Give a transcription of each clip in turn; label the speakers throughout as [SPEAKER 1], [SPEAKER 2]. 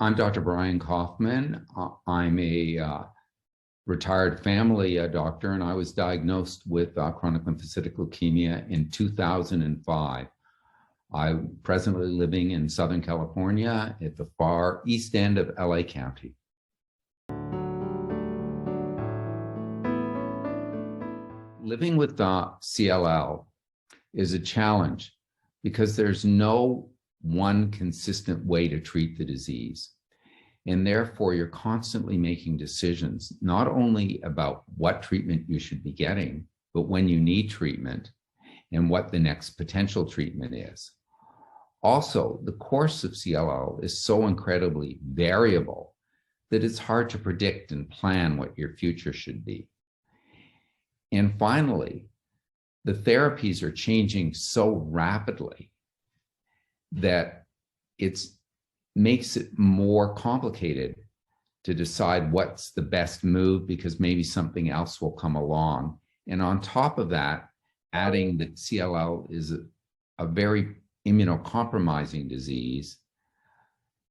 [SPEAKER 1] I'm Dr. Brian Koffman. I'm a retired family doctor, and I was diagnosed with chronic lymphocytic leukemia in 2005. I'm presently living in Southern California at the far east end of LA County. Living with CLL is a challenge because there's no one consistent way to treat the disease. And therefore, you're constantly making decisions, not only about what treatment you should be getting, but when you need treatment and what the next potential treatment is. Also, the course of CLL is so incredibly variable that it's hard to predict and plan what your future should be. And finally, the therapies are changing so rapidly that it makes it more complicated to decide what's the best move, because maybe something else will come along. And on top of that, adding that CLL is a very immunocompromising disease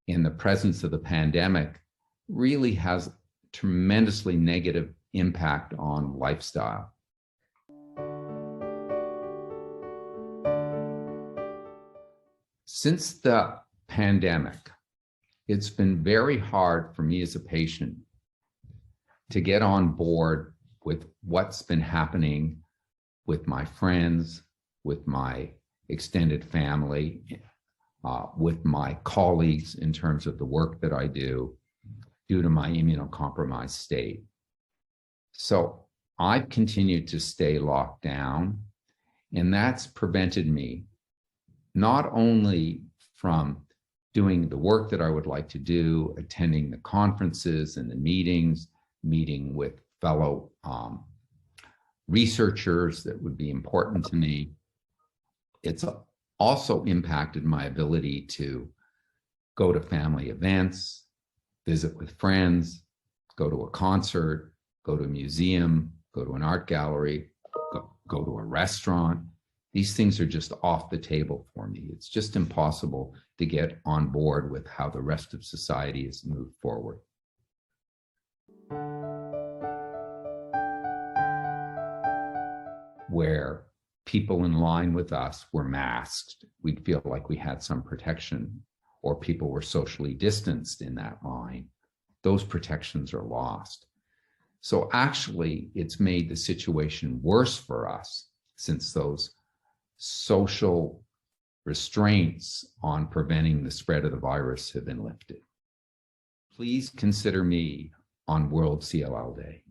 [SPEAKER 1] in the presence of the pandemic really has tremendously negative impact on lifestyle. Since the pandemic, it's been very hard for me as a patient to get on board with what's been happening with my friends, with my extended family, with my colleagues in terms of the work that I do due to my immunocompromised state. So I've continued to stay locked down, and that's prevented me not only from doing the work that I would like to do, attending the conferences and the meetings, meeting with fellow researchers that would be important to me. It's also impacted my ability to go to family events, visit with friends, go to a concert, go to a museum, go to an art gallery, go to a restaurant. These things are just off the table for me. It's just impossible to get on board with how the rest of society has moved forward. Where people in line with us were masked, we'd feel like we had some protection, or people were socially distanced in that line. Those protections are lost. So actually, it's made the situation worse for us, since those social restraints on preventing the spread of the virus have been lifted. Please consider me on World CLL Day.